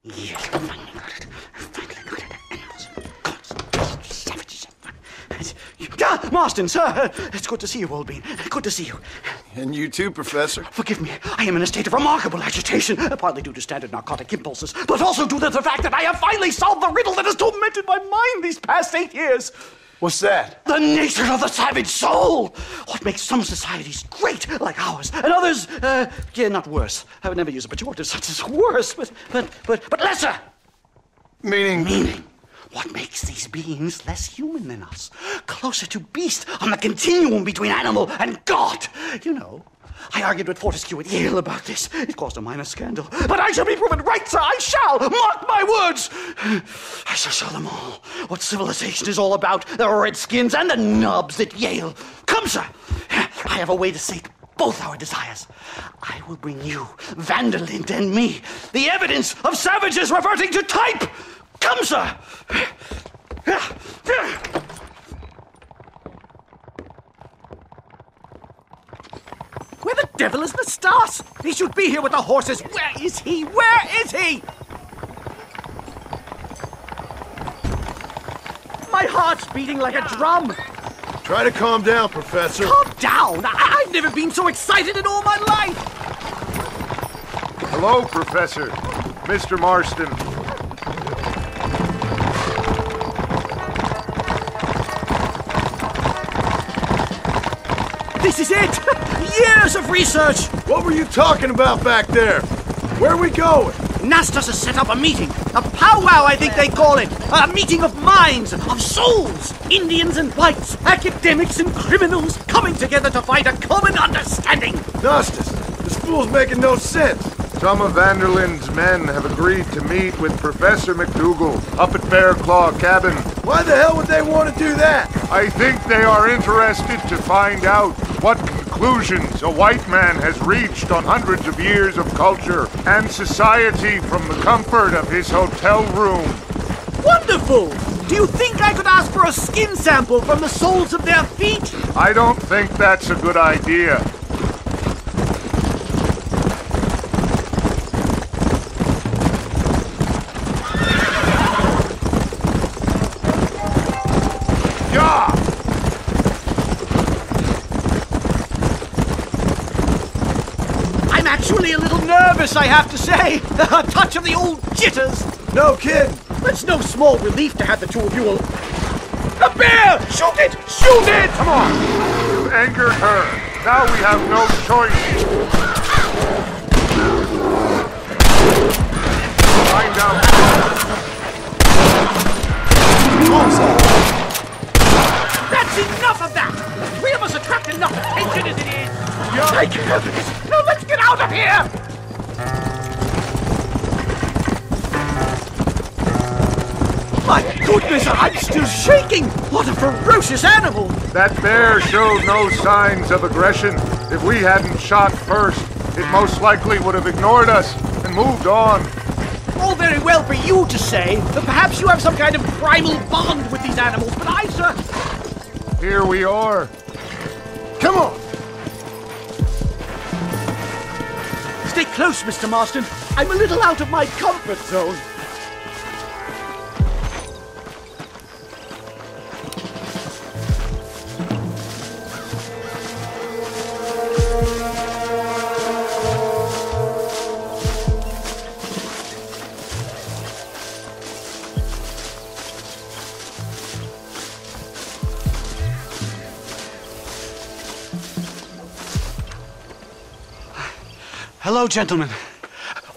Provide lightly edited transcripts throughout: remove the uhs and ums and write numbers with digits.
Yes, I finally got it. Animals, gods, savages. Marston, sir! It's good to see you, old bean. Good to see you. And you too, Professor. Forgive me, I am in a state of remarkable agitation, partly due to standard narcotic impulses, but also due to the fact that I have finally solved the riddle that has tormented my mind these past 8 years. What's that? The nature of the savage soul! What makes some societies great, like ours, and others, not worse. I would never use a pejorative such as worse, but lesser! Meaning? What makes these beings less human than us? Closer to beast on the continuum between animal and God. You know, I argued with Fortescue at Yale about this. It caused a minor scandal. But I shall be proven right, sir. I shall. Mark my words. I shall show them all what civilization is all about. The redskins and the nubs at Yale. Come, sir. I have a way to sate both our desires. I will bring you, Vanderlinde and me, the evidence of savages reverting to type. Come, sir! Where the devil is Nastas? He should be here with the horses. Where is he? Where is he? My heart's beating like a drum. Try to calm down, Professor. Calm down! I've never been so excited in all my life! Hello, Professor. Mr. Marston. This is it! Years of research! What were you talking about back there? Where are we going? Nastas has set up a meeting. A powwow, I think they call it. A meeting of minds, of souls. Indians and whites, academics and criminals coming together to find a common understanding. Nastas, this fool's making no sense. Some of Vanderlinde's men have agreed to meet with Professor McDougal up at Bear Claw Cabin. Why the hell would they want to do that? I think they are interested to find out what conclusions a white man has reached on hundreds of years of culture and society from the comfort of his hotel room. Wonderful! Do you think I could ask for a skin sample from the soles of their feet? I don't think that's a good idea. Actually a little nervous, I have to say. A touch of the old jitters. No kidding. It's no small relief to have the two of you. A bear! Shoot it! Shoot it! Come on! You angered her. Now we have no choice. Find out. That's enough of that! The three of us attract enough attention as it is. Thank heavens! Now let's get out of here! My goodness, I'm still shaking! What a ferocious animal! That bear showed no signs of aggression. If we hadn't shot first, it most likely would have ignored us and moved on. All very well for you to say, but perhaps you have some kind of primal bond with these animals, but I, sir... Here we are. Come on! Stay close, Mr. Marston. I'm a little out of my comfort zone. Hello, gentlemen.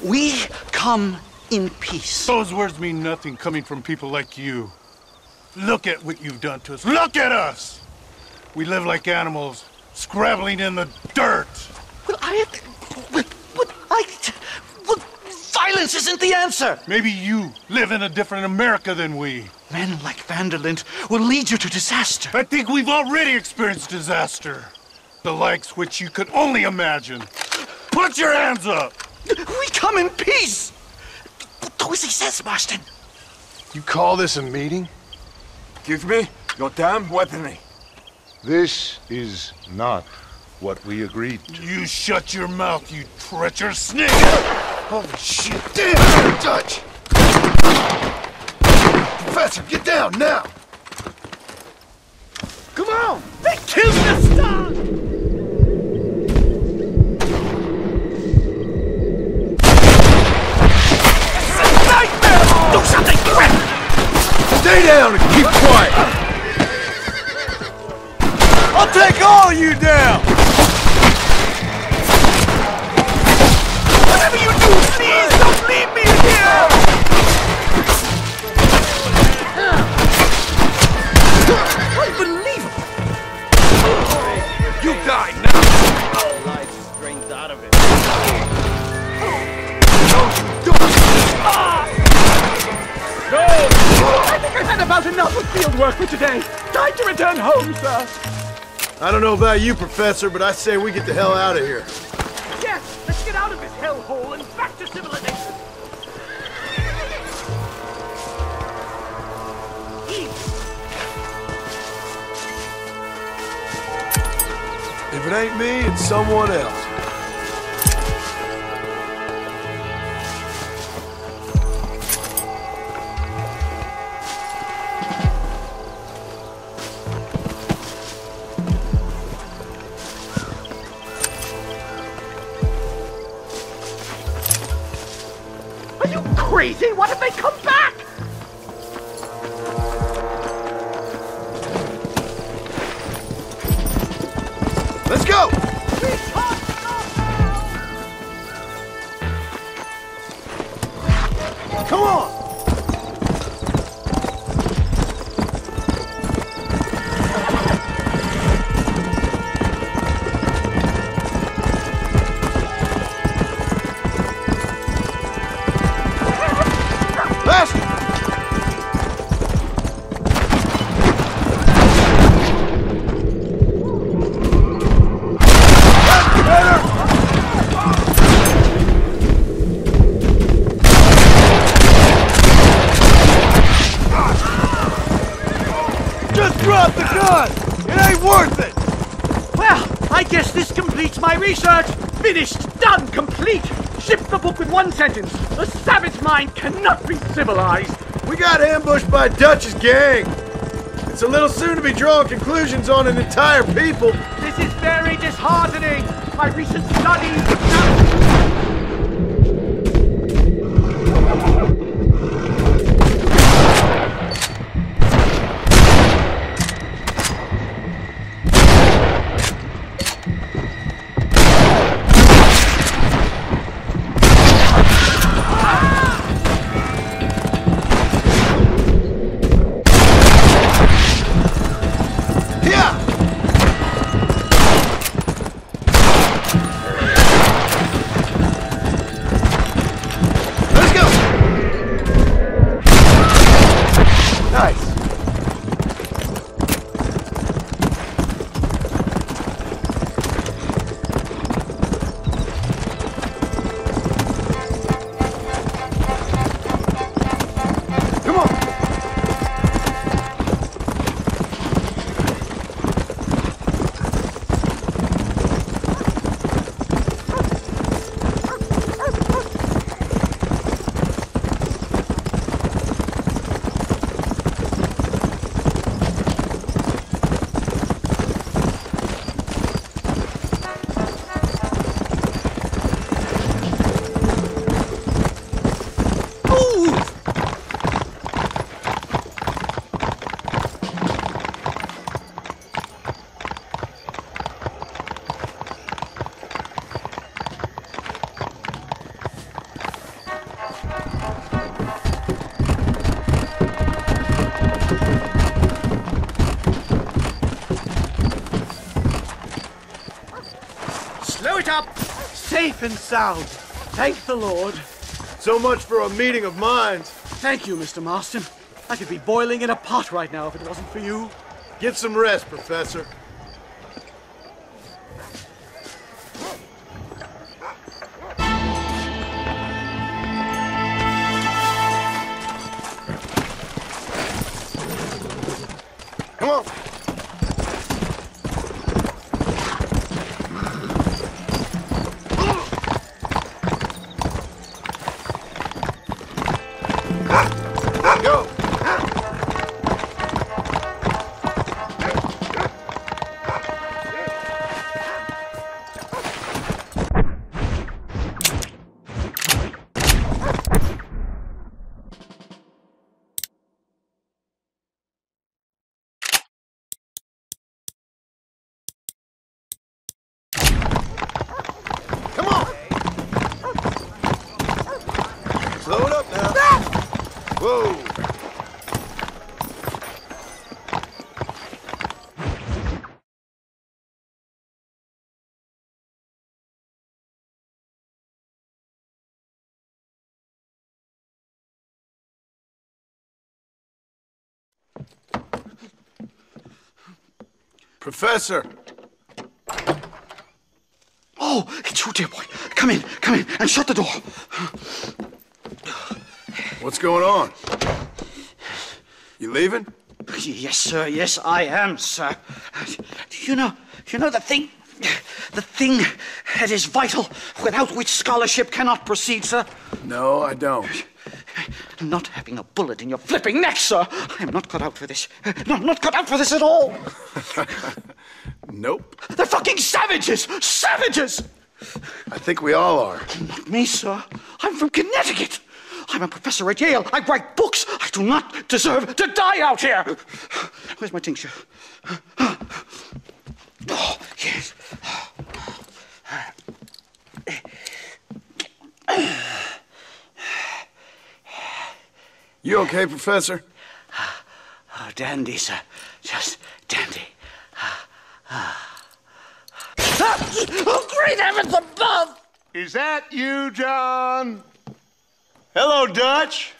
We come in peace. Those words mean nothing coming from people like you. Look at what you've done to us. Look at us! We live like animals, scrabbling in the dirt. Well, violence isn't the answer. Maybe you live in a different America than we. Men like Vanderlinde will lead you to disaster. I think we've already experienced disaster. The likes which you could only imagine. Put your hands up! We come in peace! Do as he says, Marston. You call this a meeting? Give me your damn weaponry. This is not what we agreed to. You shut your mouth, you treacherous snake! Holy shit, damn, Dutch! down, now! Come on! They killed the star! It's a nightmare! Do something quick! Stay down and keep quiet! I'll take all of you down! Whatever you do, please don't leave me here! Unbelievable! You die now! Life strength out of it. No! I think I've had about enough of field work for today. Time to return home, sir. I don't know about you, Professor, but I say we get the hell out of here. Yes, let's get out of this hellhole and back to civilization. If it ain't me, it's someone else. Are you crazy? What if they come back? Let's go! Come on! Faster! Just drop the gun! It ain't worth it! Well, I guess this completes my research. Finished, done, complete. Ship the book with one sentence. A savage mind cannot be civilized. We got ambushed by Dutch's gang. It's a little soon to be drawing conclusions on an entire people. This is very disheartening. My recent studies... Slow it up! Safe and sound. Thank the Lord. So much for a meeting of minds. Thank you, Mr. Marston. I could be boiling in a pot right now if it wasn't for you. Get some rest, Professor. Come on. Go. Whoa! Professor! Oh, it's you, dear boy. Come in, and shut the door. What's going on? You leaving? Yes, sir. Yes, I am, sir. You know the thing that is vital, without which scholarship cannot proceed, sir? No, I don't. Not having a bullet in your flipping neck, sir. I am not cut out for this. No, I'm not cut out for this at all. Nope. They're fucking savages! Savages! I think we all are. Not me, sir. I'm from Connecticut. I'm a professor at Yale. I write books. I do not deserve to die out here. Where's my tincture? Oh, yes. You okay, Professor? Oh, dandy, sir. Just dandy. Oh, great heavens above! Is that you, John? Hello, Dutch.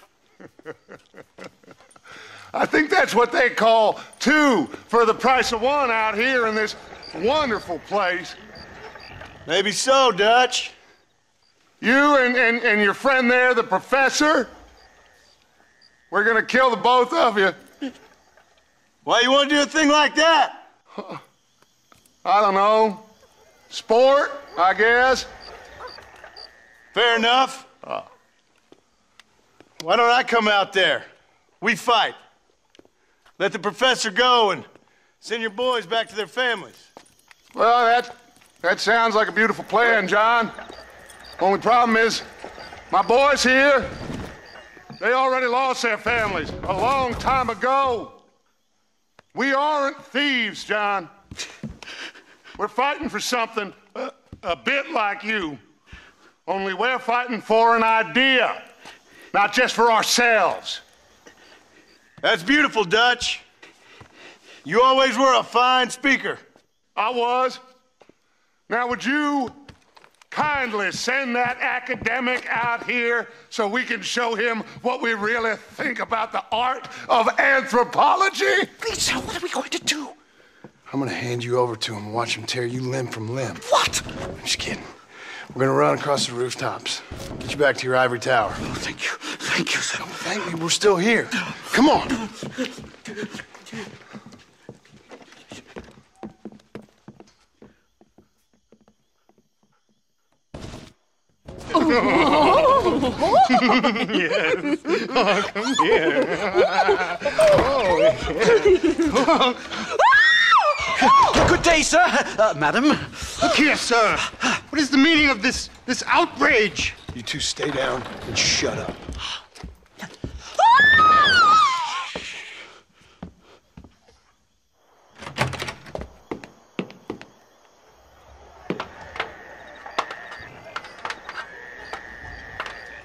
I think that's what they call two for the price of one out here in this wonderful place. Maybe so, Dutch. You and your friend there, the professor, we're gonna kill the both of you. Why you want to do a thing like that? I don't know. Sport, I guess. Fair enough. Why don't I come out there? We fight. Let the professor go and send your boys back to their families. Well, that sounds like a beautiful plan, John. Only problem is, my boys here, they already lost their families a long time ago. We aren't thieves, John. We're fighting for something a bit like you. Only we're fighting for an idea, not just for ourselves. That's beautiful, Dutch. You always were a fine speaker. I was. Now, would you kindly send that academic out here so we can show him what we really think about the art of anthropology? Please, sir, what are we going to do? I'm gonna hand you over to him and watch him tear you limb from limb. What? I'm just kidding. We're gonna run across the rooftops. Get you back to your ivory tower. Oh, thank you. Thank you, sir. Thank me, we're still here. Come on. Yes. Oh, come here. Good day, sir. Madam. Look here, sir. What is the meaning of this outrage? You two stay down and shut up.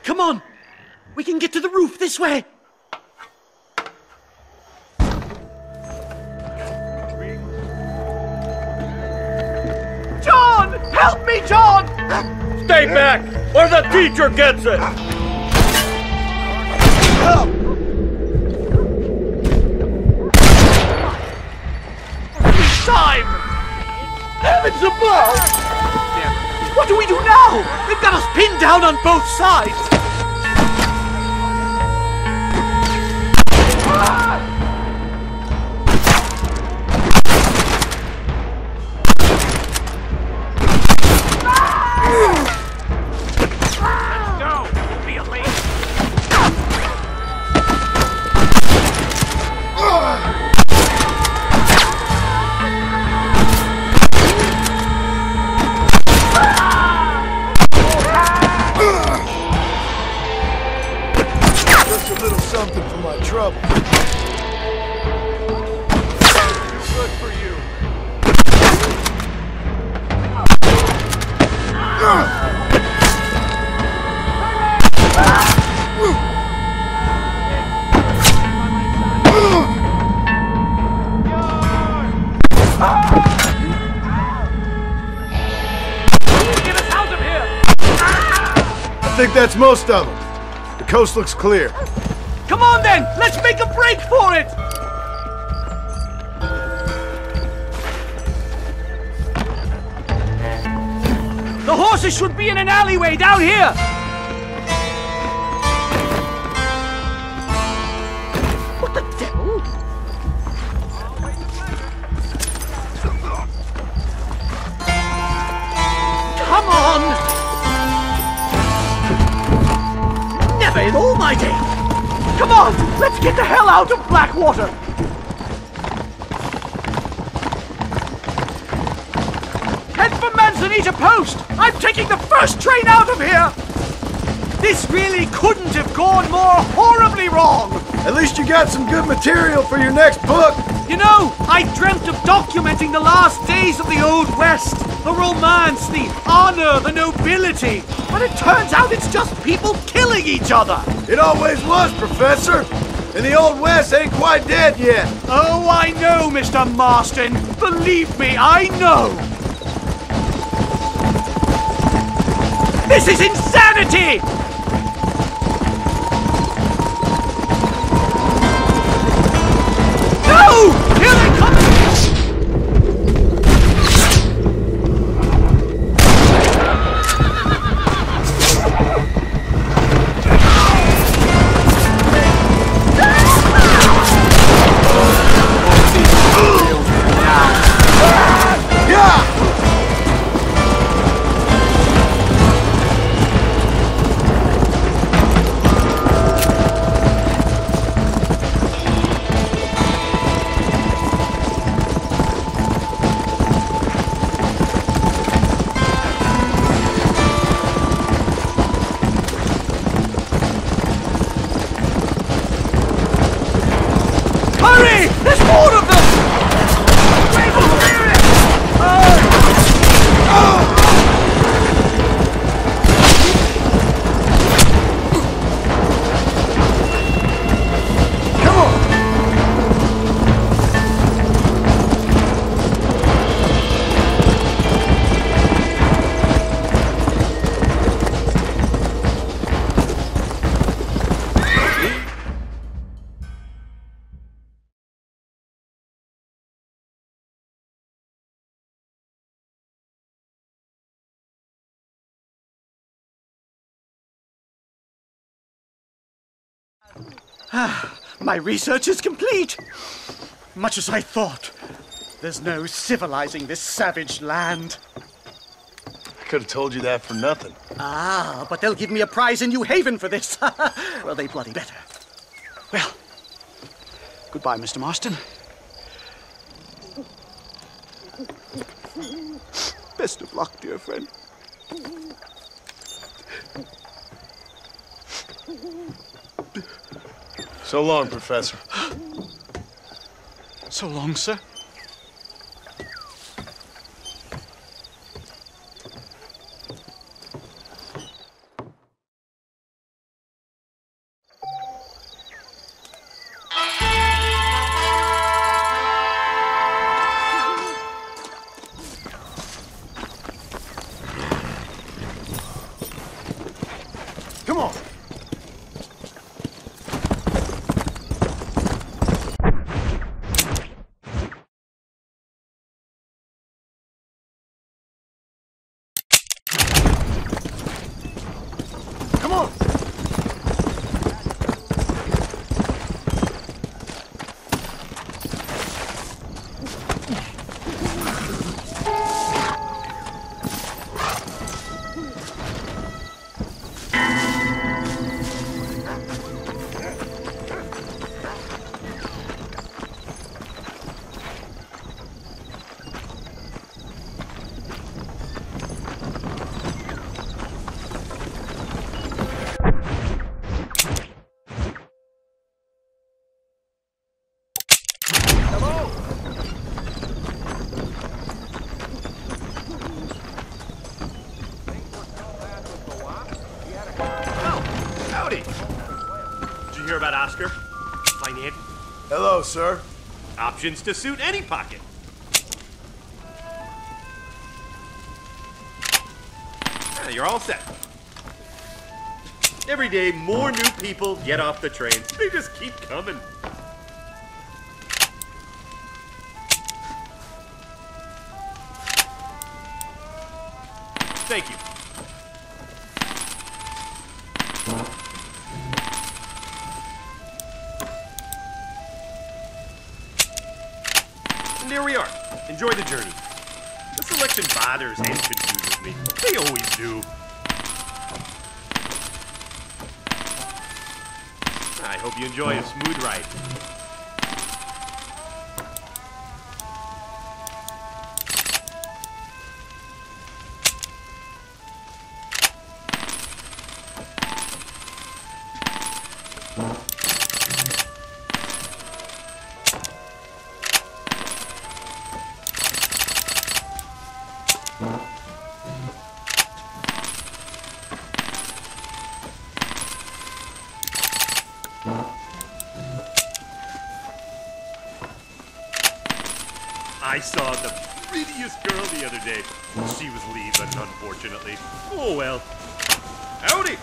Come on! We can get to the roof this way! John! Help me, John! Stay back, or the teacher gets it! Time! Heavens above! What do we do now? They've got us pinned down on both sides! Something for my trouble. Good for you. think that's most of them. The coast looks clear. Come on then, let's make a break for it! The horses should be in an alleyway down here! What the devil? Come on! Never in all my day! Come on, let's get the hell out of Blackwater! Head for Manzanita Post! I'm taking the first train out of here! This really couldn't have gone more horribly wrong! At least you got some good material for your next book. You know, I dreamt of documenting the last days of the Old West. The romance, the honor, the nobility. But it turns out it's just people killing each other. It always was, Professor. And the Old West ain't quite dead yet. Oh, I know, Mr. Marston. Believe me, I know. This is insanity! No! Here they come! My research is complete. Much as I thought. There's no civilizing this savage land. I could have told you that for nothing. Ah, but they'll give me a prize in New Haven for this. Well, they bloody better. Well, goodbye, Mr. Marston. Best of luck, dear friend. So long, Professor. So long, sir. Come on. Hear about Oscar? Finance? Hello, sir. Options to suit any pocket. You're all set. Every day, more new people get off the trains. They just keep coming. Thank you. And there we are. Enjoy the journey. The selection bothers and confuses me. They always do. I hope you enjoy a smooth ride. I saw the prettiest girl the other day. She was leaving, unfortunately. Oh well. Howdy!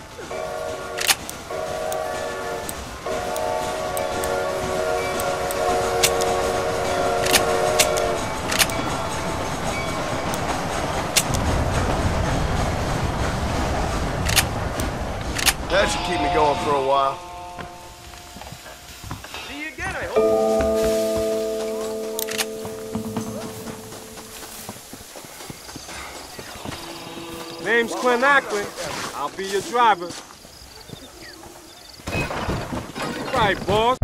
That should keep me going for a while. See you again, I hope. Name's Clint Acklin. I'll be your driver. Right, boss.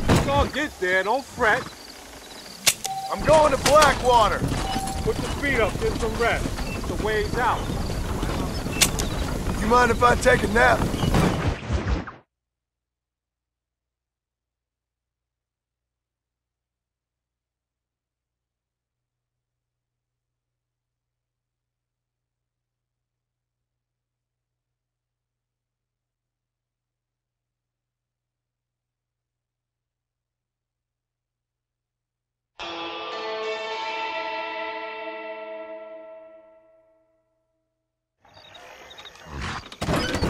It's all get there, don't fret. I'm going to Blackwater. Put your feet up, get some rest. It's a ways out. You mind if I take a nap?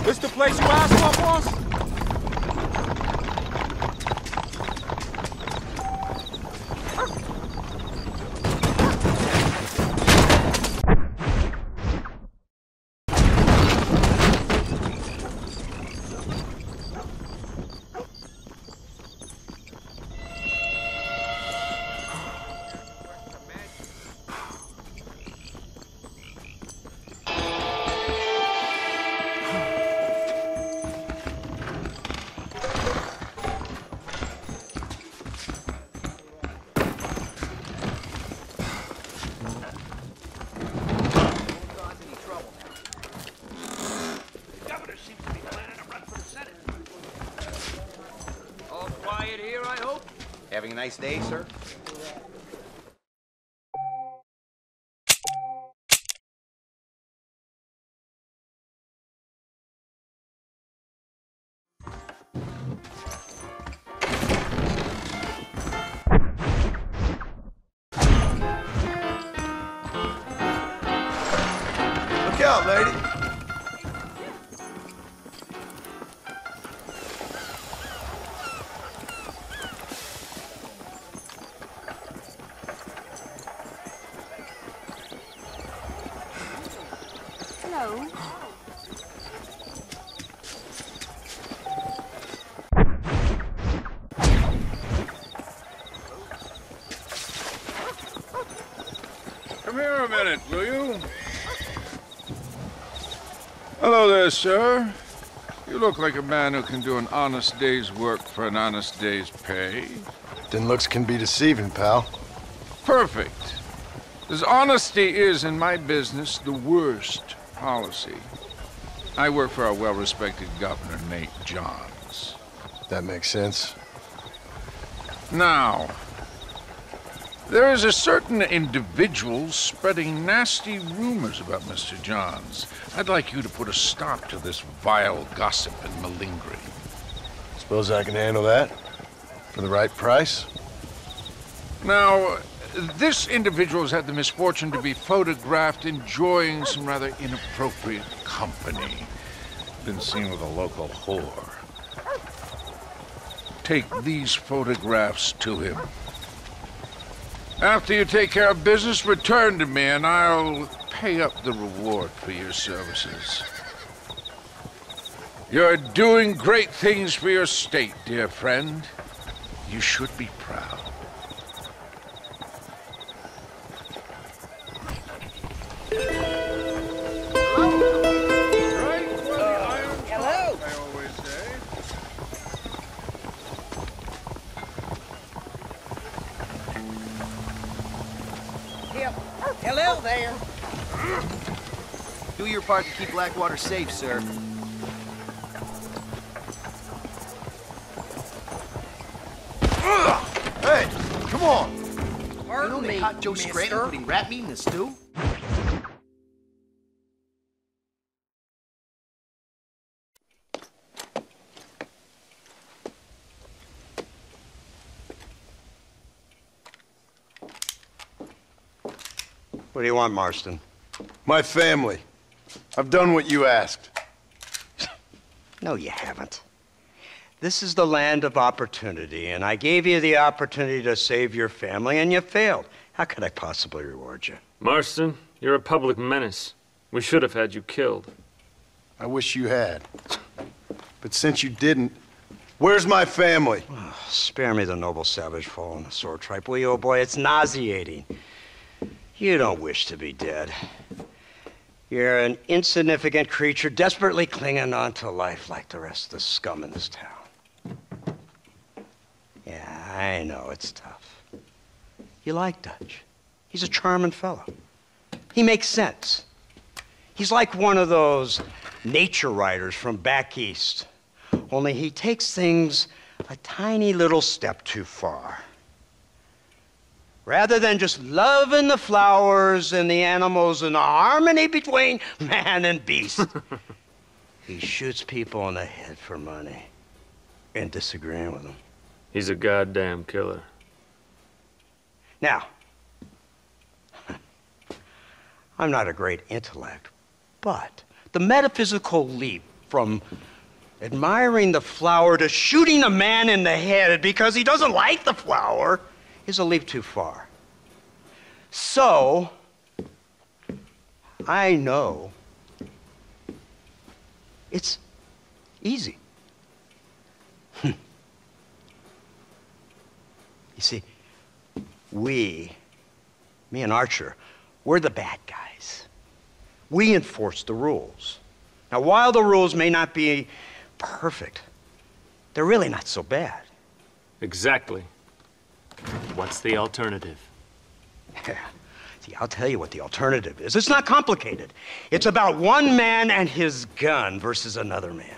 This the place you asked for, boss? Having a nice day, sir? Look out, lady. Come here a minute, will you? Hello there, sir. You look like a man who can do an honest day's work for an honest day's pay. Then looks can be deceiving, pal. Perfect. As honesty is, in my business, the worst policy. I work for our well-respected governor, Nate Johns. That makes sense. Now, there is a certain individual spreading nasty rumors about Mr. Johns. I'd like you to put a stop to this vile gossip and malingering. Suppose I can handle that? For the right price? Now, This individual has had the misfortune to be photographed enjoying some rather inappropriate company. Been seen with a local whore. Take these photographs to him. After you take care of business, return to me and I'll pay up the reward for your services. You're doing great things for your state, dear friend. You should be proud. Hello there. Do your part to keep Blackwater safe, sir. Hey, come on. You know they caught Joe Scranton putting rat meat in the stew? What do you want, Marston? My family. I've done what you asked. No, you haven't. This is the land of opportunity, and I gave you the opportunity to save your family, and you failed. How could I possibly reward you? Marston, you're a public menace. We should have had you killed. I wish you had. But since you didn't, where's my family? Oh, spare me the noble savage fall on the sword tripe, will you, old boy? It's nauseating. You don't wish to be dead. You're an insignificant creature desperately clinging on to life like the rest of the scum in this town. Yeah, I know it's tough. You like Dutch. He's a charming fellow. He makes sense. He's like one of those nature writers from back east. Only he takes things a tiny little step too far. Rather than just loving the flowers and the animals and the harmony between man and beast, he shoots people in the head for money and disagreeing with them. He's a goddamn killer. Now, I'm not a great intellect, but the metaphysical leap from admiring the flower to shooting a man in the head because he doesn't like the flower is a leap too far. So, I know it's easy. You see, me and Archer, we're the bad guys. We enforce the rules. Now, while the rules may not be perfect, they're really not so bad. Exactly. What's the alternative? See, I'll tell you what the alternative is. It's not complicated. It's about one man and his gun versus another man.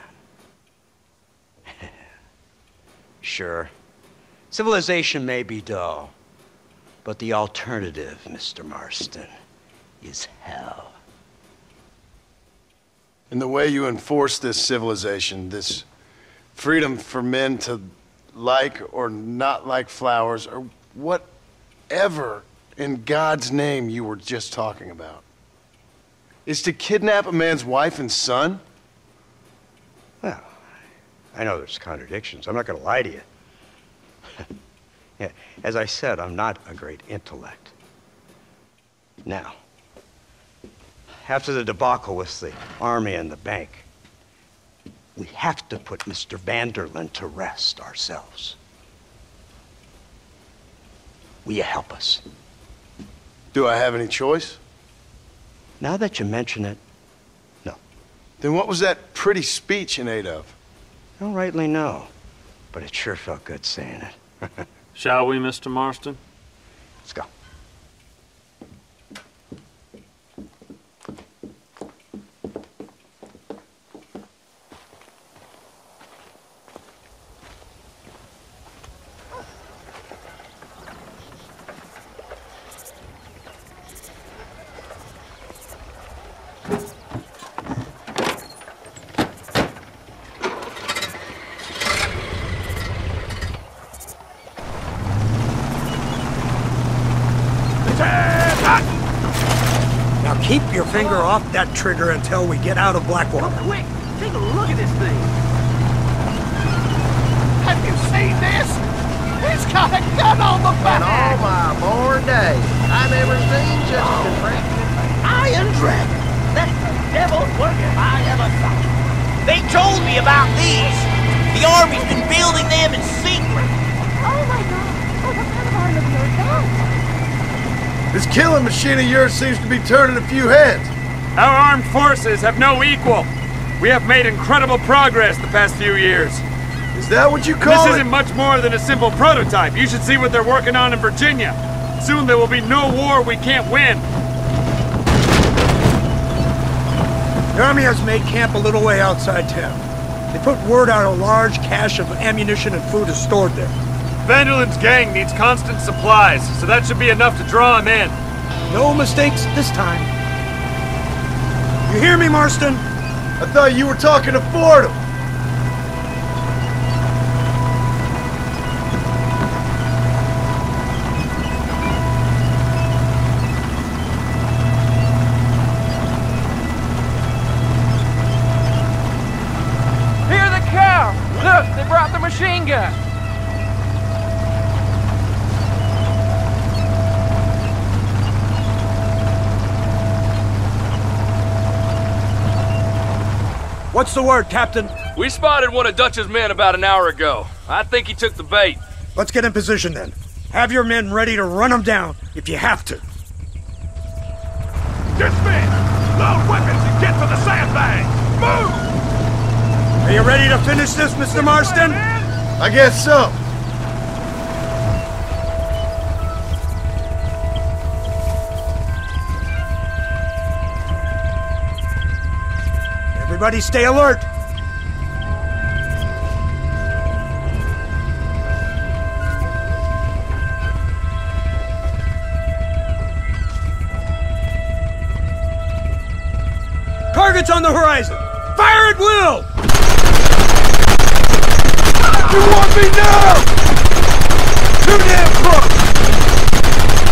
Sure, civilization may be dull, but the alternative, Mr. Marston, is hell. And the way you enforce this civilization, this freedom for men to like or not like flowers, or whatever in God's name you were just talking about, is to kidnap a man's wife and son? Well, I know there's contradictions. I'm not going to lie to you. Yeah, as I said, I'm not a great intellect. Now, after the debacle with the army and the bank, we have to put Mr. Vanderlyn to rest ourselves. Will you help us? Do I have any choice? Now that you mention it, no. Then what was that pretty speech in aid of? I don't rightly know, but it sure felt good saying it. Shall we, Mr. Marston? Let's go. keep your finger off that trigger until we get out of Blackwater. Quick, take a look at this thing. Have you seen this? He's got a gun on the back! In all my born days, I never seen such a contraption. Iron Dragon! That's the devil's work if I ever saw it. They told me about these. The Army's been building them in secret. Oh my God! Oh, what kind of arm of yours is that? This killing machine of yours seems to be turning a few heads. Our armed forces have no equal. We have made incredible progress the past few years. Is that what you call This isn't much more than a simple prototype. You should see what they're working on in Virginia. Soon there will be no war we can't win. The Army has made camp a little way outside town. They put word out a large cache of ammunition and food is stored there. Vanderland's gang needs constant supplies, so that should be enough to draw him in. No mistakes this time. You hear me, Marston? I thought you were talking to Fordham. Hear the cow! Look, they brought the machine gun! What's the word, Captain? We spotted one of Dutch's men about an hour ago. I think he took the bait. Let's get in position then. Have your men ready to run them down if you have to. Dismiss! Load weapons and get to the sandbags! Move! Are you ready to finish this, Mr. Marston? I guess so. Everybody stay alert. Targets on the horizon. Fire at will! You want me now? Too damn close!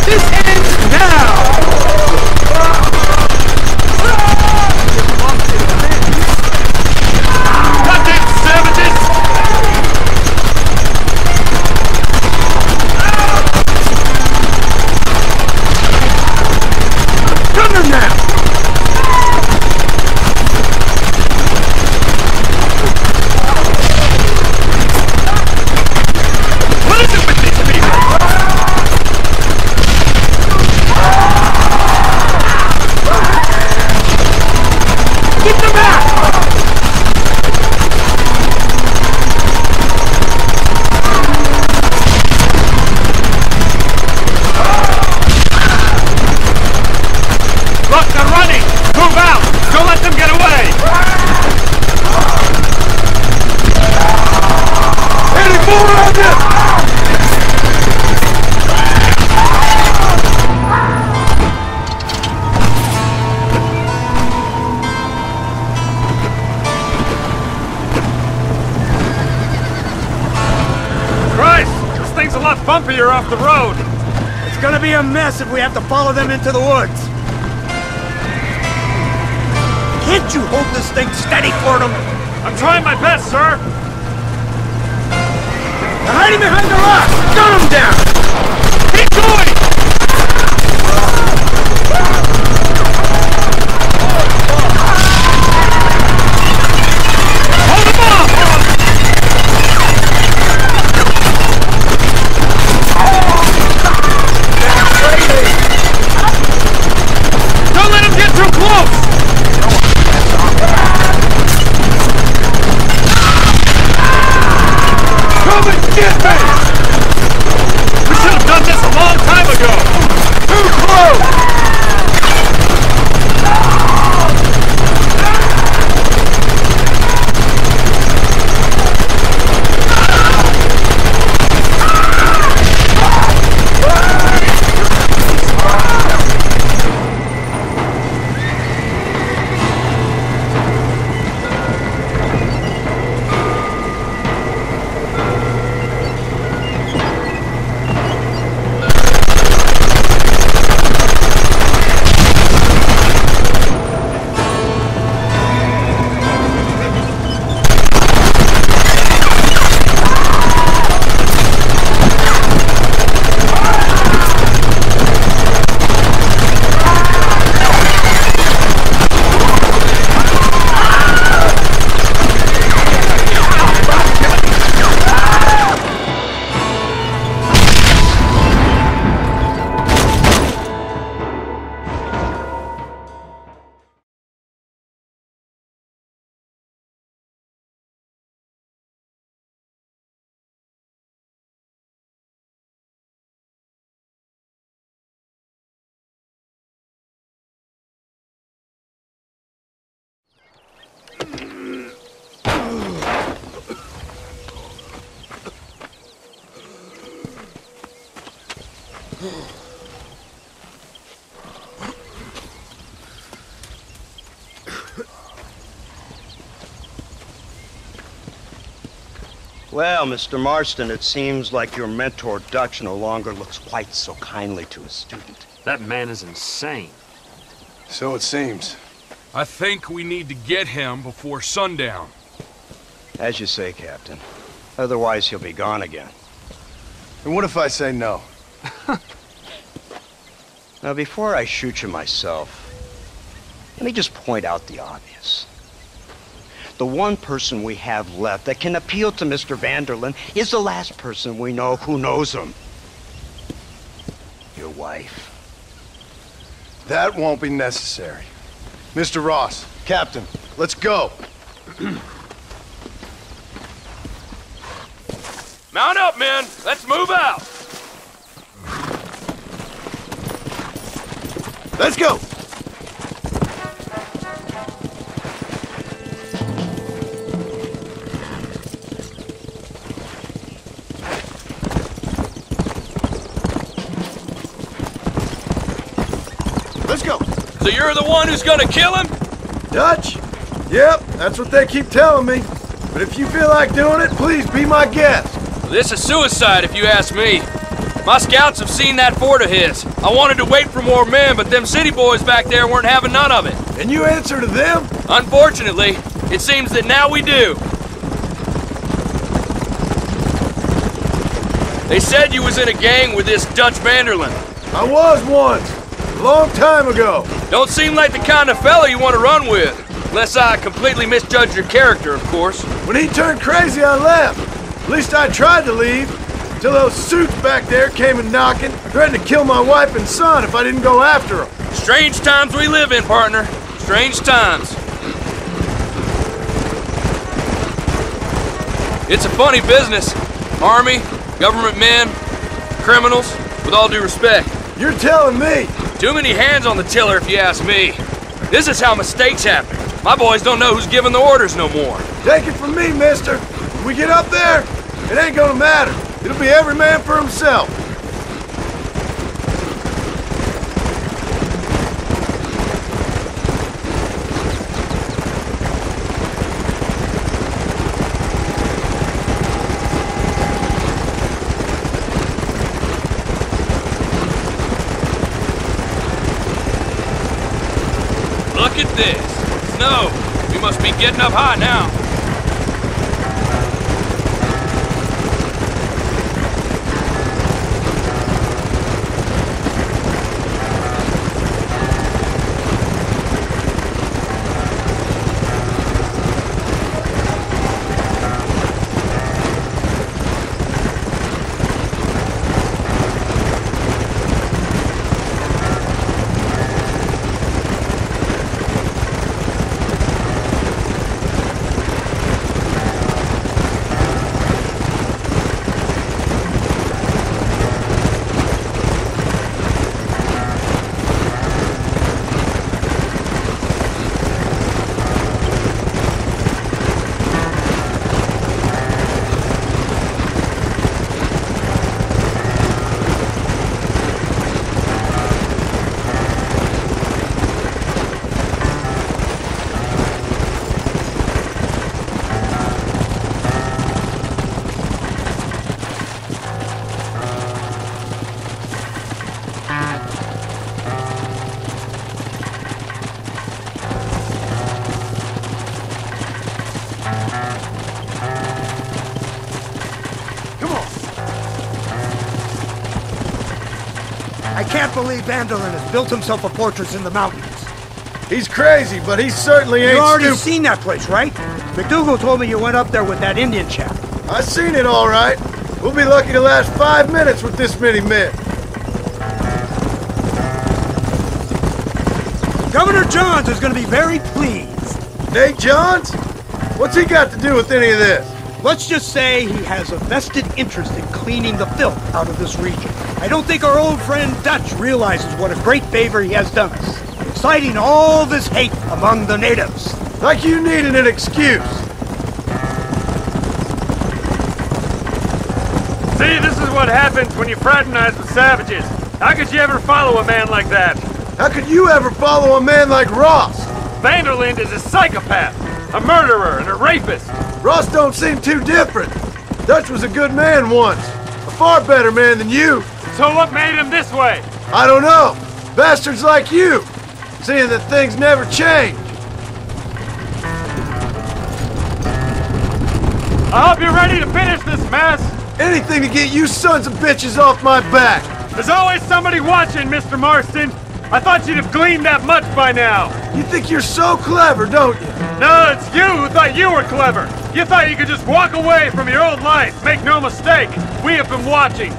This ends now! Bumpier off the road. It's gonna be a mess if we have to follow them into the woods. Can't you hold this thing steady for them? I'm trying my best, sir. They're hiding behind the rocks. Gun them down. Keep going. Hold them off. Don't let him get too close! Come and get me! Well, Mr. Marston, it seems like your mentor Dutch no longer looks quite so kindly to his student. That man is insane. So it seems. I think we need to get him before sundown. As you say, Captain. Otherwise, he'll be gone again. And what if I say no? Now, before I shoot you myself, let me just point out the obvious. The one person we have left that can appeal to Mr. Vanderlyn is the last person we know who knows him. Your wife. That won't be necessary. Mr. Ross, Captain, let's go. Mount up, men. Let's move out. Let's go. Let's go. So you're the one who's gonna kill him? Dutch? Yep, that's what they keep telling me. But if you feel like doing it, please be my guest. This is suicide, if you ask me. My scouts have seen that fort of his. I wanted to wait for more men, but them city boys back there weren't having none of it. And you answer to them? Unfortunately, it seems that now we do. They said you was in a gang with this Dutch Vanderlyn. I was once. A long time ago. Don't seem like the kind of fella you want to run with. Unless I completely misjudged your character, of course. When he turned crazy, I left. At least I tried to leave. Till those suits back there came and knocking, threatened to kill my wife and son if I didn't go after them. Strange times we live in, partner. Strange times. It's a funny business. Army, government men, criminals, with all due respect. You're telling me? Too many hands on the tiller, if you ask me. This is how mistakes happen. My boys don't know who's giving the orders no more. Take it from me, mister. When we get up there, it ain't gonna matter. It'll be every man for himself. Look at this. Snow. We must be getting up high now. I can't believe Vanderlyn has built himself a fortress in the mountains. He's crazy, but he certainly ain't You already stupid. seen that place, right? McDougal told me you went up there with that Indian chap. I seen it all right. We'll be lucky to last 5 minutes with this many men. Governor Johns is going to be very pleased. Nate Johns? What's he got to do with any of this? Let's just say he has a vested interest in cleaning the filth out of this region. I don't think our old friend Dutch realizes what a great favor he has done us, inciting all this hate among the natives. Like you needed an excuse. See, this is what happens when you fraternize with savages. How could you ever follow a man like that? How could you ever follow a man like Ross? Vanderlyn is a psychopath, a murderer, and a rapist. Ross don't seem too different. Dutch was a good man once. A far better man than you. So what made him this way? I don't know. Bastards like you. Seeing that things never change. I hope you're ready to finish this mess. Anything to get you sons of bitches off my back. There's always somebody watching, Mr. Marston. I thought you'd have gleaned that much by now. You think you're so clever, don't you? No, it's you who thought you were clever. You thought you could just walk away from your old life. Make no mistake, we have been watching.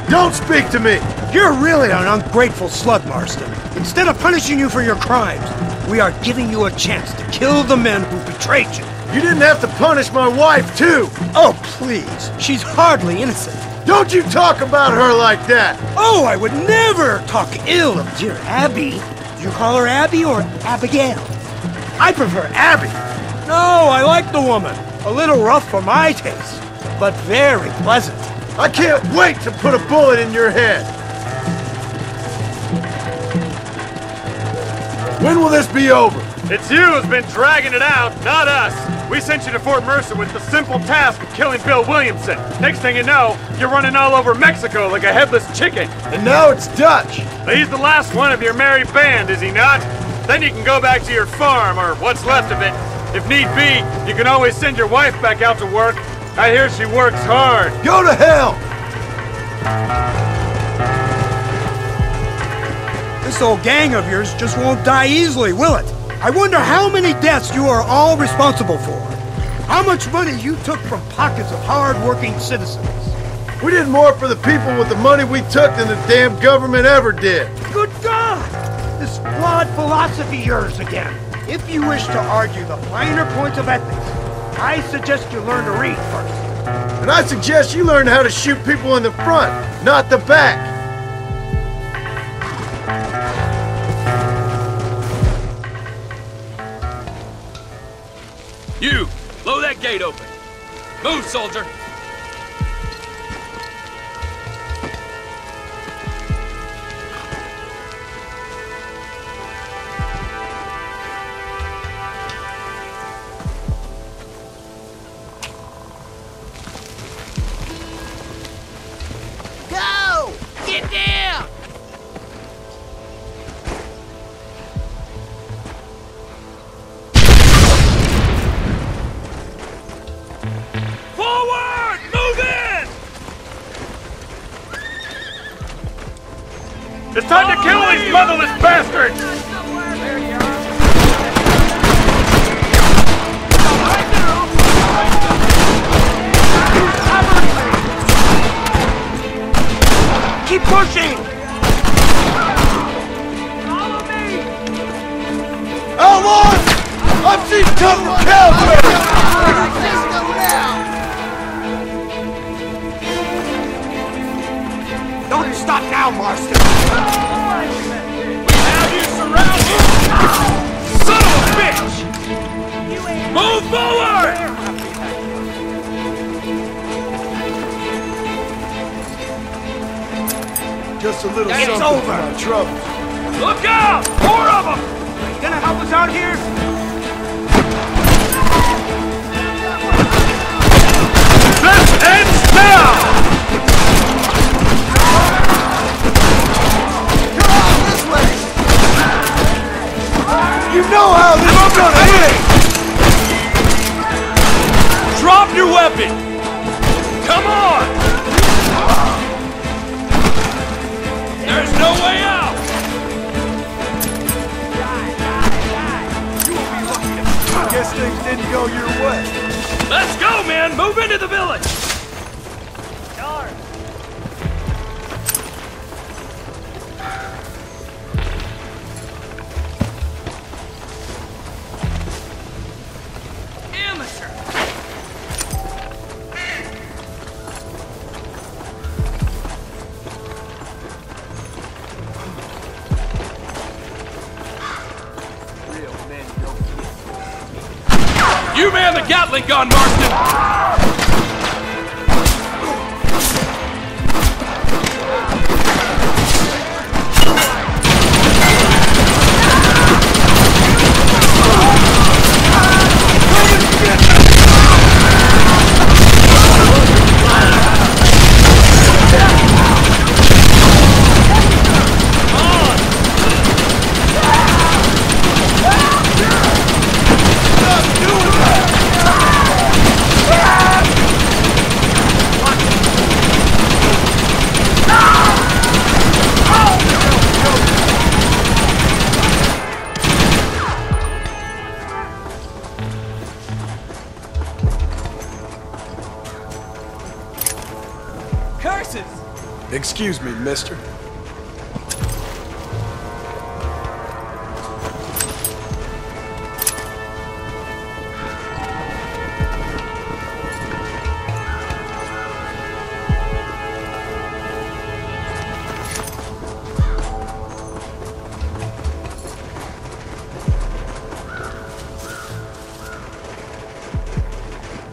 Don't speak to me. You're really an ungrateful slug, Marston. Instead of punishing you for your crimes, we are giving you a chance to kill the men who betrayed you. You didn't have to punish my wife, too. Oh, please. She's hardly innocent. Don't you talk about her like that. Oh, I would never talk ill of dear Abby. Do you call her Abby or Abigail? I prefer Abby. No, I like the woman. A little rough for my taste, but very pleasant. I can't wait to put a bullet in your head. When will this be over? It's you who's been dragging it out, not us. We sent you to Fort Mercer with the simple task of killing Bill Williamson. Next thing you know, you're running all over Mexico like a headless chicken. And now it's Dutch. He's the last one of your merry band, is he not? Then you can go back to your farm, or what's left of it. If need be, you can always send your wife back out to work. I hear she works hard. Go to hell! This old gang of yours just won't die easily, will it? I wonder how many deaths you are all responsible for. How much money you took from pockets of hard-working citizens. We did more for the people with the money we took than the damn government ever did. Good God! This flawed philosophy of yours again. If you wish to argue the finer points of ethics, I suggest you learn to read first. And I suggest you learn how to shoot people in the front, not the back. You, blow that gate open. Move, soldier. Go! Get down! Forward! Move in! It's time to kill these motherless bastards! Keep pushing! Follow me! Outlaws! I've seen tougher cowboys! Let's go now! Don't stop now, Marston! We have you surrounded! Son of a bitch! Move forward! Just a little It's something over. for my trouble. Look out! 4 of them! You gonna help us out here? This ends now! This way! You know how this is gonna end! Drop your weapon! Come on! There's no way out! I guess things didn't go your way. Let's go, man! Move into the village! Amateur! You man the Gatling gun, Marston! Voices! Excuse me, mister.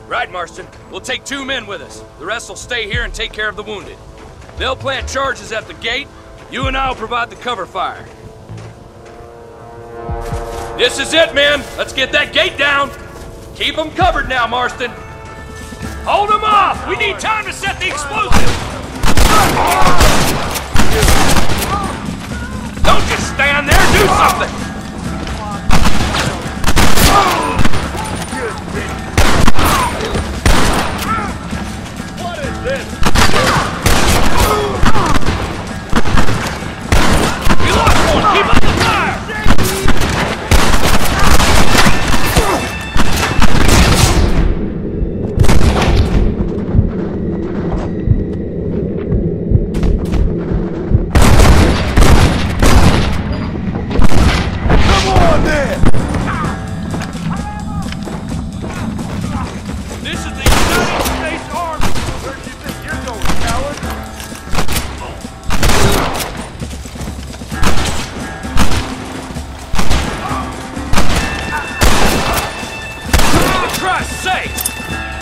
Right, Marston. We'll take 2 men with us. The rest will stay here and take care of the wounded. They'll plant charges at the gate. You and I'll provide the cover fire. This is it, men. Let's get that gate down. Keep them covered now, Marston. Hold them off! We need time to set the explosive! Don't just stand there, do something! What is this? We lost one! Keep up the fire!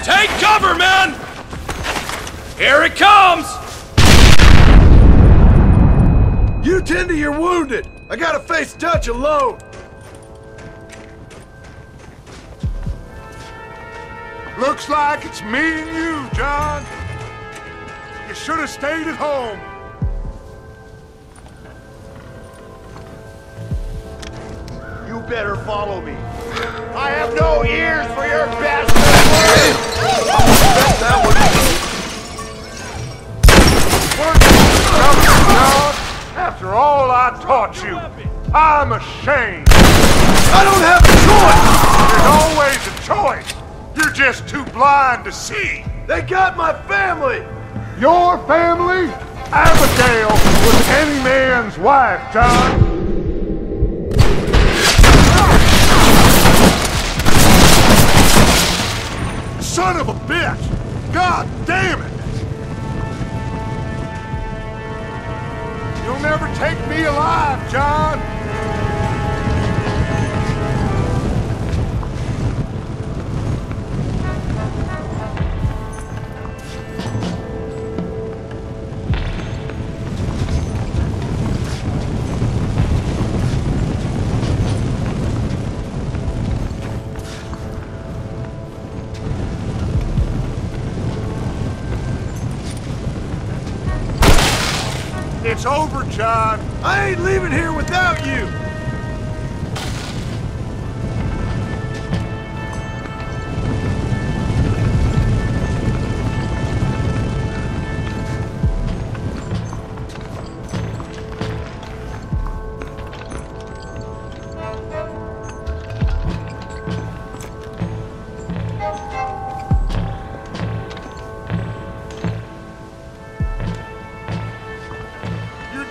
Take cover, men! Here it comes! You tend to your wounded. I gotta face Dutch alone. Looks like it's me and you, John. You should have stayed at home. You better follow me. I have no ears for your bastard words! After all I taught you, I'm ashamed. I don't have a choice! There's always a choice. You're just too blind to see. They got my family! Your family? Abigail was any man's wife, John. Son of a bitch! God damn it! You'll never take me alive, John! It's over, John. I ain't leaving here without you.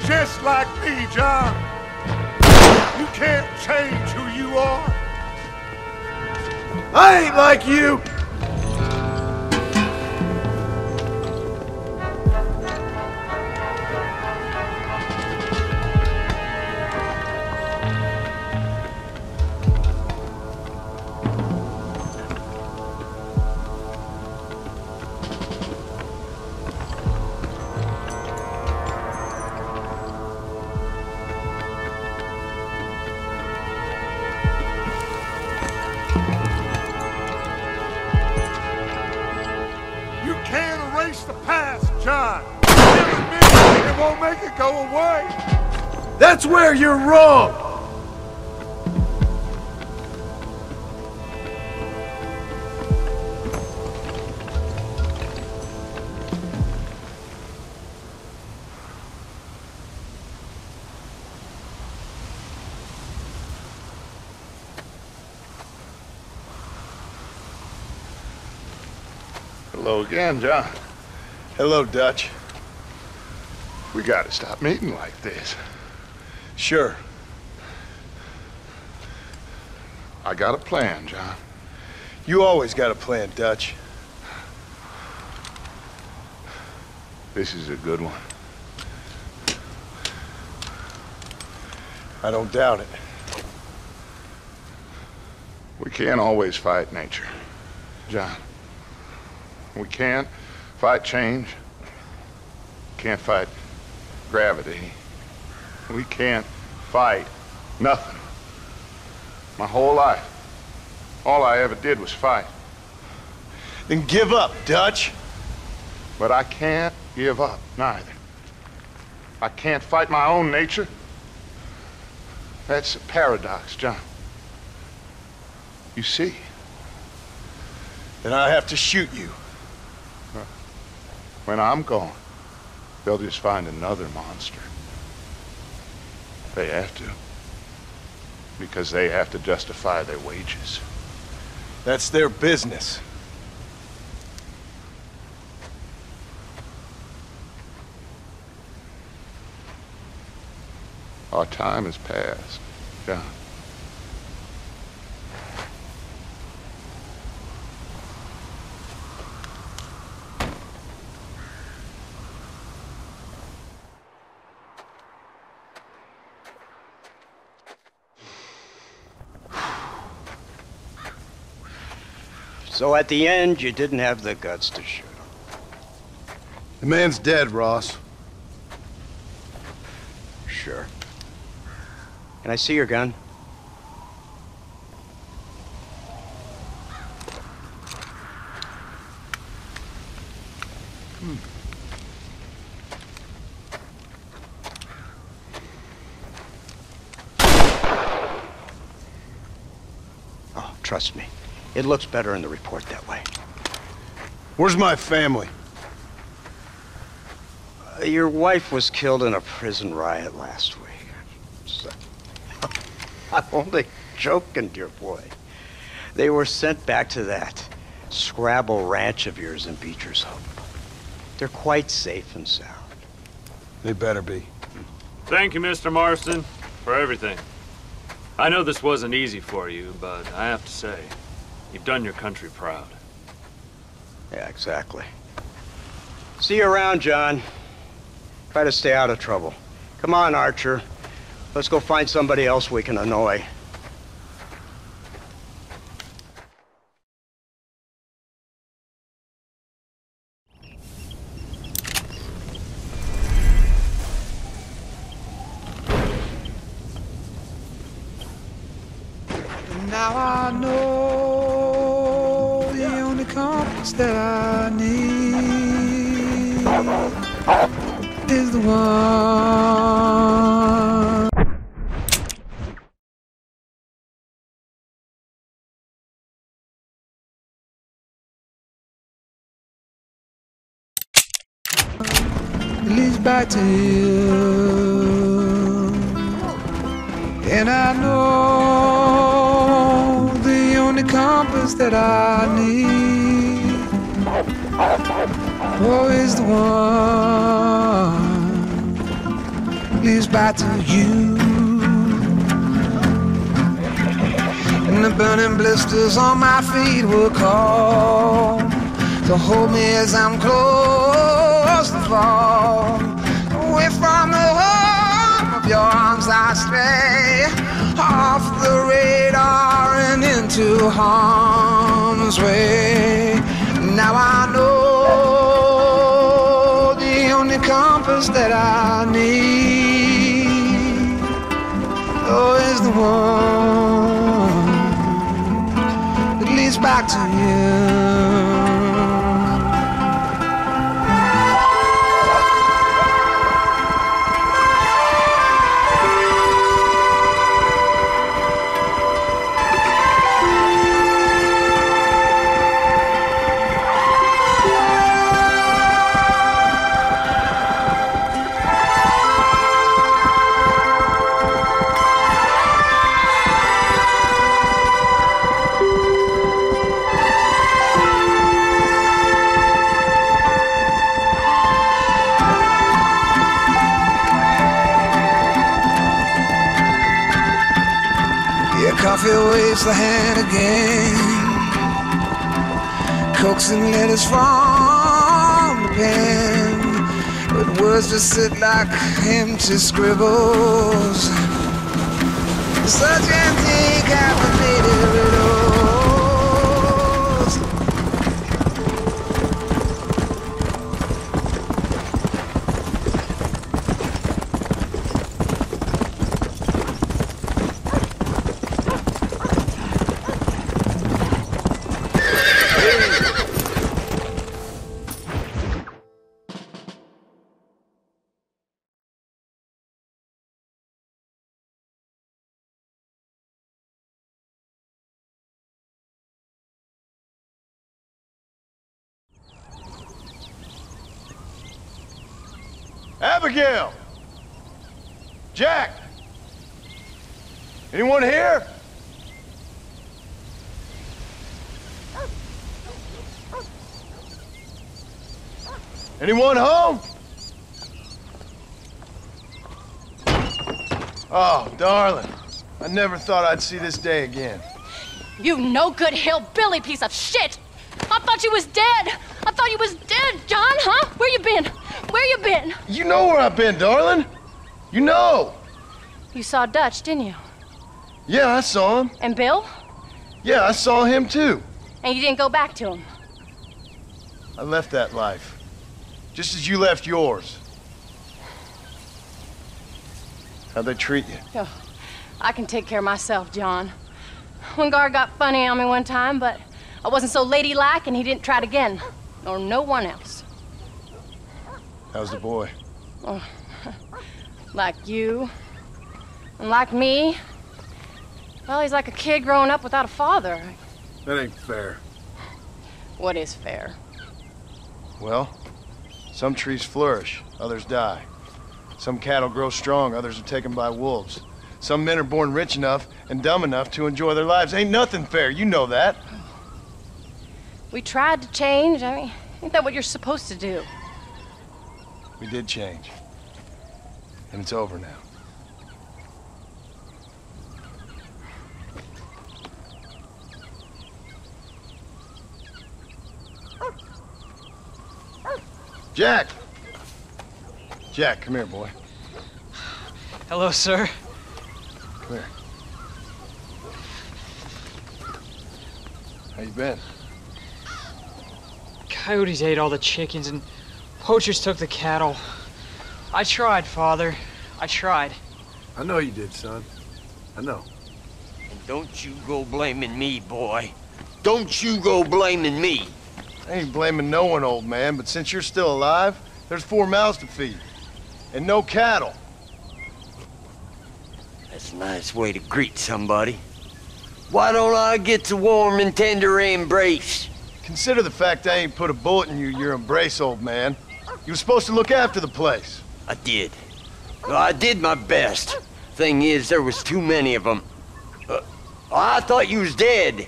Just like me, John. You can't change who you are. I ain't like you. John, it won't make it go away. That's where you're wrong. Hello again, John. Hello, Dutch. We gotta stop meeting like this. Sure. I got a plan, John. You always got a plan, Dutch. This is a good one. I don't doubt it. We can't always fight nature, John. We can't fight change. Can't fight gravity. We can't fight nothing. My whole life, all I ever did was fight. Then give up, Dutch. But I can't give up, neither. I can't fight my own nature. That's a paradox, John. You see? Then I have to shoot you. When I'm gone, they'll just find another monster. They have to. Because they have to justify their wages. That's their business. Our time has passed, John. So at the end, you didn't have the guts to shoot him. The man's dead, Ross. Sure. Can I see your gun? Oh, trust me. It looks better in the report that way. Where's my family? Your wife was killed in a prison riot last week. So, I'm only joking, dear boy. They were sent back to that Scrabble ranch of yours in Beecher's Hope. They're quite safe and sound. They better be. Thank you, Mr. Marston, for everything. I know this wasn't easy for you, but I have to say, you've done your country proud. Yeah, exactly. See you around, John. Try to stay out of trouble. Come on, Archer. Let's go find somebody else we can annoy. Now I know the only compass that I need is the one. It leads back to you, and I know the only compass that I need is the one leads back to you. And the burning blisters on my feet will call to hold me as I'm close to fall. Away from the home of your arms I stray, off the radar and into harm's way. Now I know the only compass that I need is the one that leads back to you. coffee waves the hand again, coaxing letters from the pen, but words just sit like empty scribbles, such empty caffeinated riddles. Abigail! Jack! Anyone here? Anyone home? Oh, darling. I never thought I'd see this day again. You no-good hillbilly piece of shit! I thought you was dead! I thought you was dead, John, huh? Where you been? Where you been? You know where I've been, darling. You know. You saw Dutch, didn't you? Yeah, I saw him. And Bill? Yeah, I saw him too. And you didn't go back to him? I left that life. Just as you left yours. How'd they treat you? Oh, I can take care of myself, John. One guard got funny on me one time, but I wasn't so ladylike and he didn't try it again. Nor no one else. How's the boy? Oh, like you. And like me. Well, he's like a kid growing up without a father. That ain't fair. What is fair? Well, some trees flourish, others die. Some cattle grow strong, others are taken by wolves. Some men are born rich enough and dumb enough to enjoy their lives. Ain't nothing fair, you know that. We tried to change. I mean, ain't that what you're supposed to do? We did change. And it's over now. Jack! Jack, come here, boy. Hello, sir. Come here. How you been? Coyotes ate all the chickens and poachers took the cattle. I tried, Father. I tried. I know you did, son. I know. And don't you go blaming me, boy. Don't you go blaming me. I ain't blaming no one, old man, but since you're still alive, there's 4 mouths to feed. And no cattle. That's a nice way to greet somebody. Why don't I get the warm and tender embrace? Consider the fact I ain't put a bullet in your embrace, old man. You were supposed to look after the place. I did. Well, I did my best. Thing is, there was too many of them. I thought you was dead.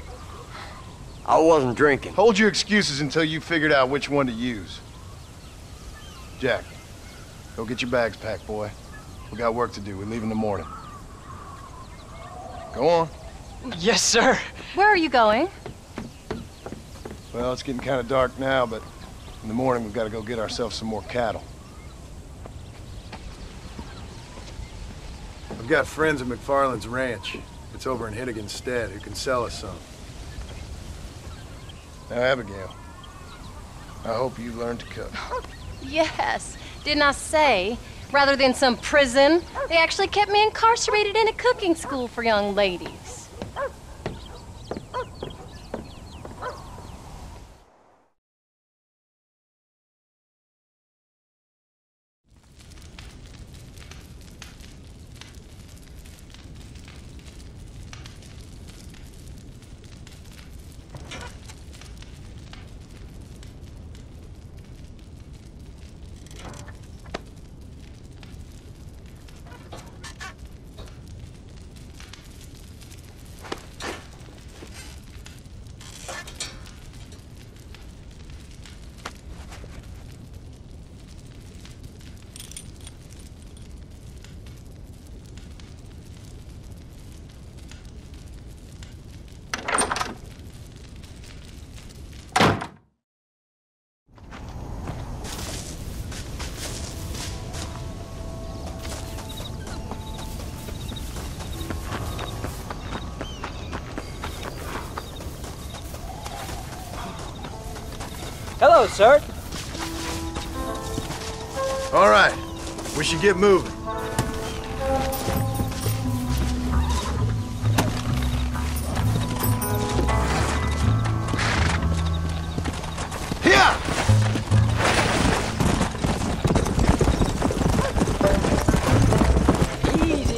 I wasn't drinking. Hold your excuses until you figured out which one to use. Jack, go get your bags packed, boy. We got work to do. We leave in the morning. Go on. Yes, sir. Where are you going? Well, it's getting kind of dark now, but in the morning we've got to go get ourselves some more cattle. I've got friends at McFarland's ranch. It's over in Hittiganstead who can sell us some. Now, Abigail, I hope you learn to cook. Yes. Didn't I say, rather than some prison, they actually kept me incarcerated in a cooking school for young ladies. Hello, sir. All right, we should get moving. Here! Easy.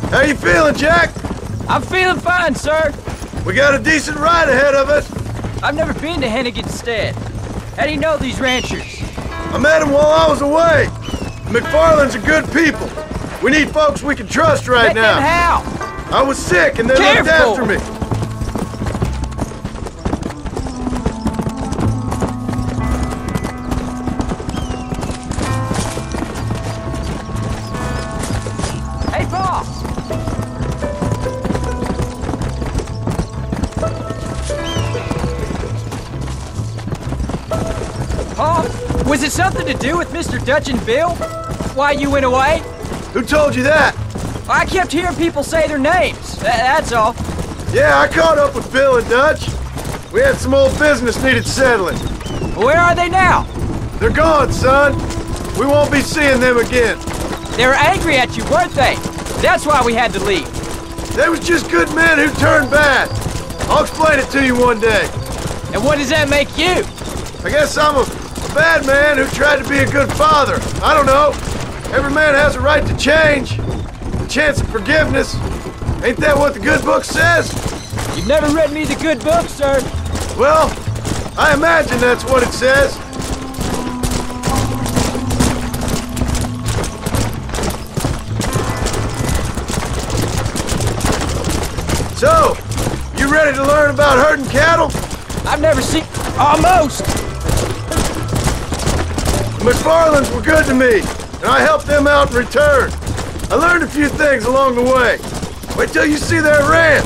How you feeling, Jack? I'm feeling fine, sir. We got a decent ride ahead of us. I've never been to Hennigan's Stead. How do you know these ranchers? I met them while I was away. McFarland's are good people. We need folks we can trust right now. Then how? I was sick and they looked after me. Hey, Pa! Pa, was it something to do with Mr. Dutch and Bill? Why you went away? Who told you that? I kept hearing people say their names. That's all. Yeah, I caught up with Bill and Dutch. We had some old business needed settling. Where are they now? They're gone, son. We won't be seeing them again. They were angry at you, weren't they? That's why we had to leave. They was just good men who turned bad. I'll explain it to you one day. And what does that make you? I guess I'm a bad man who tried to be a good father. I don't know. Every man has a right to change. A chance of forgiveness. Ain't that what the good book says? You've never read me the good book, sir. Well, I imagine that's what it says. So, you ready to learn about herding cattle? I've never seen... Almost! The McFarlands were good to me, and I helped them out in return. I learned a few things along the way. Wait till you see their ranch.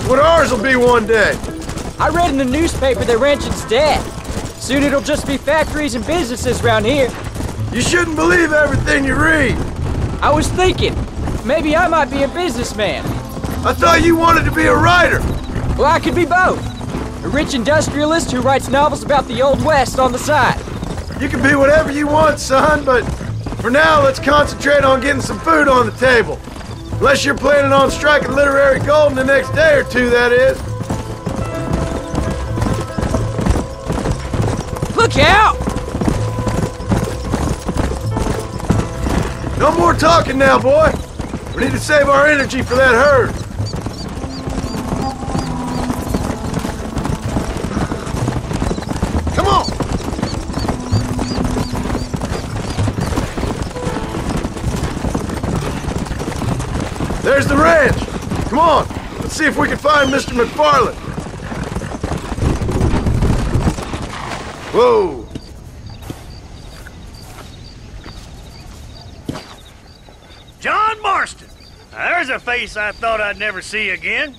What ours will be one day. I read in the newspaper their ranching's dead. Soon it'll just be factories and businesses around here. You shouldn't believe everything you read. I was thinking, maybe I might be a businessman. I thought you wanted to be a writer. Well, I could be both. A rich industrialist who writes novels about the Old West on the side. You can be whatever you want, son, but for now, let's concentrate on getting some food on the table. Unless you're planning on striking literary gold in the next day or two, that is. Look out! No more talking now, boy. We need to save our energy for that herd. Come on! There's the ranch. Come on, let's see if we can find Mr. McFarland. Whoa! John Marston! Now, there's a face I thought I'd never see again.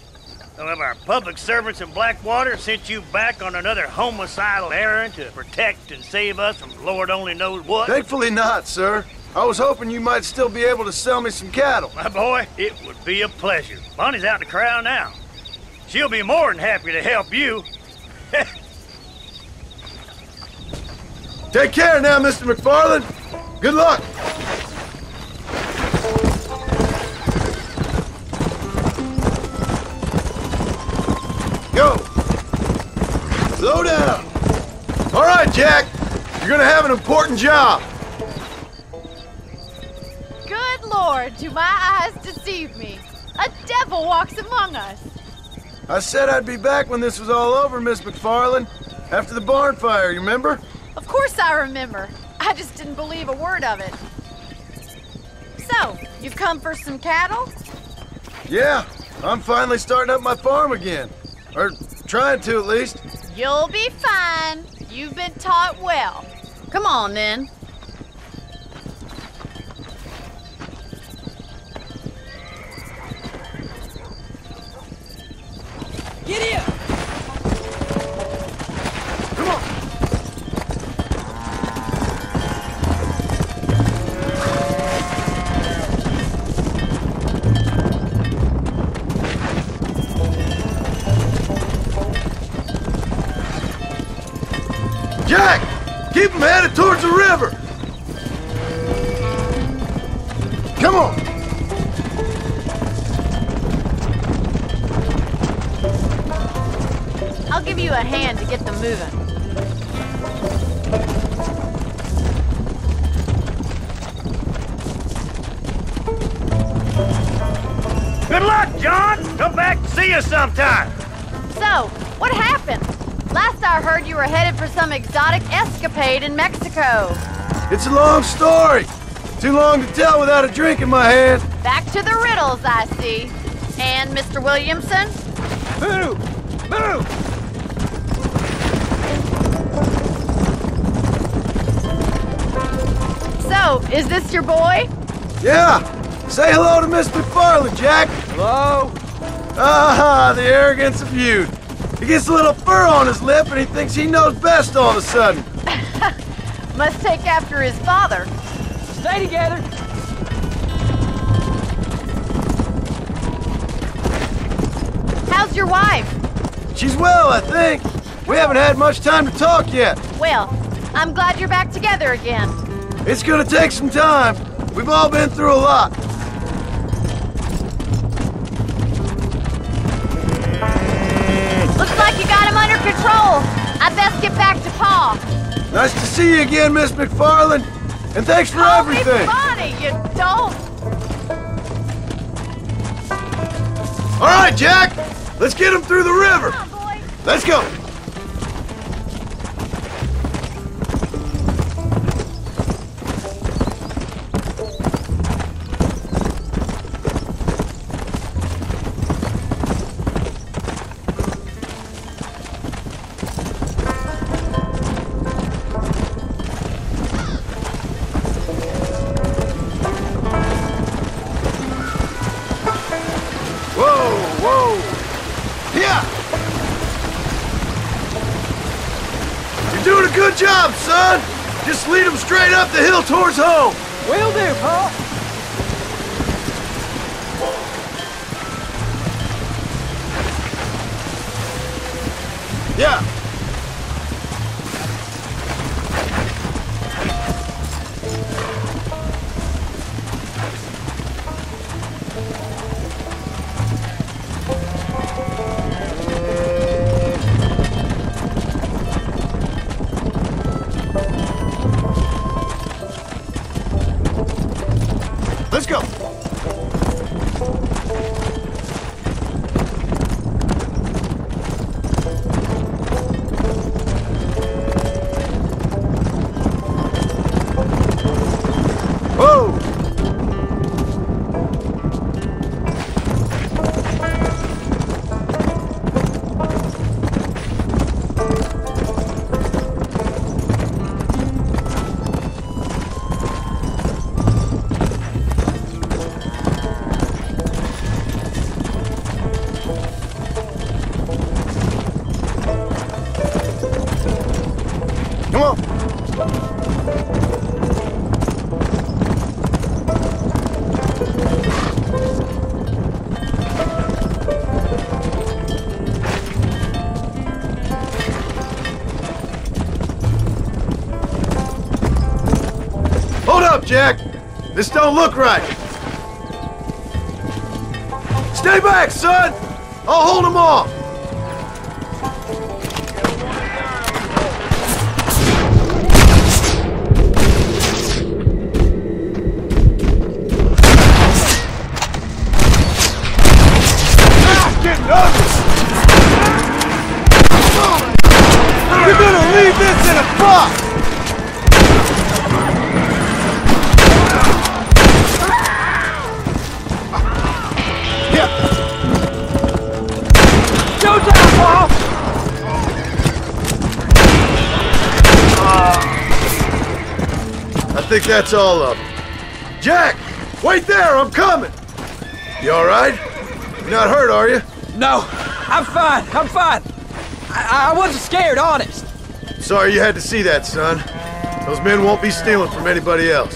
Some of our public servants in Blackwater sent you back on another homicidal errand to protect and save us from Lord only knows what. Thankfully not, sir. I was hoping you might still be able to sell me some cattle. My boy, it would be a pleasure. Bonnie's out in the crowd now. She'll be more than happy to help you. Take care now, Mr. McFarland. Good luck. Go. Slow down. All right, Jack. You're gonna have an important job. Good Lord, do my eyes deceive me? A devil walks among us. I said I'd be back when this was all over, Miss McFarland. After the barn fire, you remember? Of course I remember. I just didn't believe a word of it. So, you've come for some cattle? Yeah, I'm finally starting up my farm again. Or trying to, at least. You'll be fine. You've been taught well. Come on, then. Get here! Come on! headed towards the river. Come on. I'll give you a hand to get them moving. Good luck, John! Come back and see us sometime! So, what happened? Last I heard you were headed for some exotic escapade in Mexico. It's a long story. Too long to tell without a drink in my hand. Back to the riddles, I see. And Mr. Williamson? Move! Move! So, is this your boy? Yeah. Say hello to Miss McFarland, Jack. Hello? Ah, the arrogance of youth. He gets a little fur on his lip and he thinks he knows best all of a sudden. Must take after his father. Stay together. How's your wife? She's well, I think. We haven't had much time to talk yet. Well, I'm glad you're back together again. It's gonna take some time. We've all been through a lot. Looks like you got him under control. I'd best get back to Pa. Nice to see you again, Miss McFarland. And thanks for everything. Call me Bonnie, you don't. All right, Jack. Let's get him through the river. Come on, boy. Let's go. Good job, son! Just lead them straight up the hill towards home! Will do, Pa. Yeah. Let's go. Whoa! Come on. Hold up, Jack. This don't look right. Stay back, son. I'll hold him off. You're gonna leave this in a box! Yeah. Showtime, Pa! I think that's all of them. Jack! Wait there! I'm coming! You alright? You're not hurt, are you? No, I'm fine. I'm fine. I wasn't scared, honest. Sorry you had to see that, son. Those men won't be stealing from anybody else.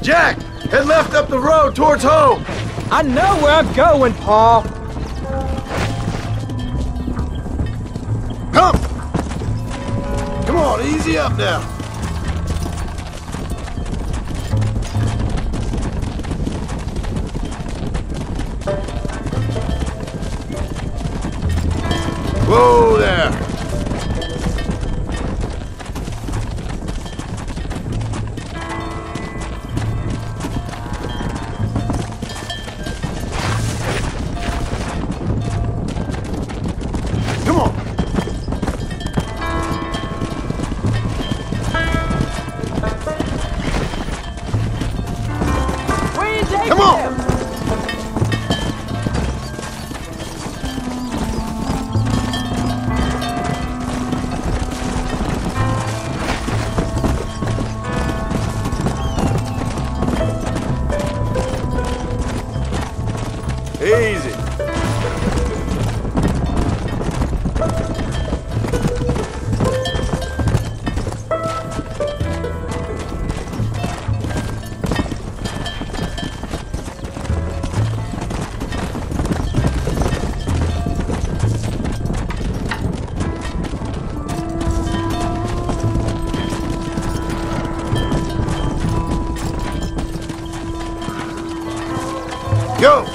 Jack! Head left up the road towards home! I know where I'm going, Pa. Come! Come on, easy up now. Whoa there. Come on. Come on. Easy. Go!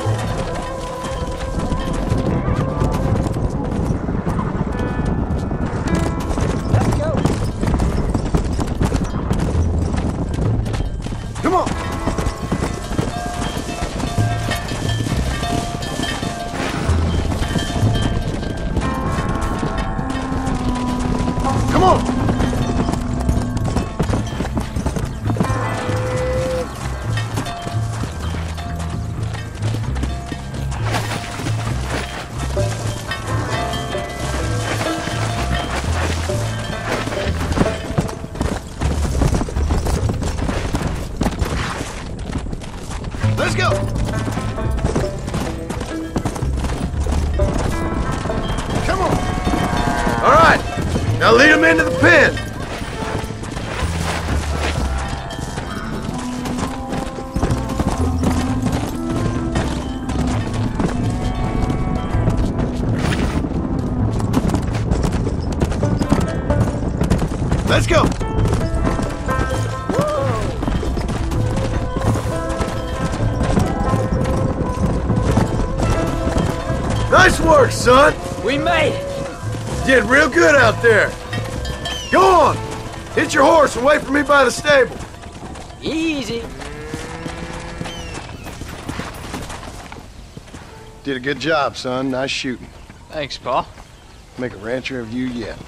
Come on! Come on! Let's go! Come on! All right, now lead them into the pen. Let's go! Nice work, son! We made it! Did real good out there. Go on! Hit your horse and wait for me by the stable. Easy. Did a good job, son. Nice shooting. Thanks, Pa. Make a rancher of you yet.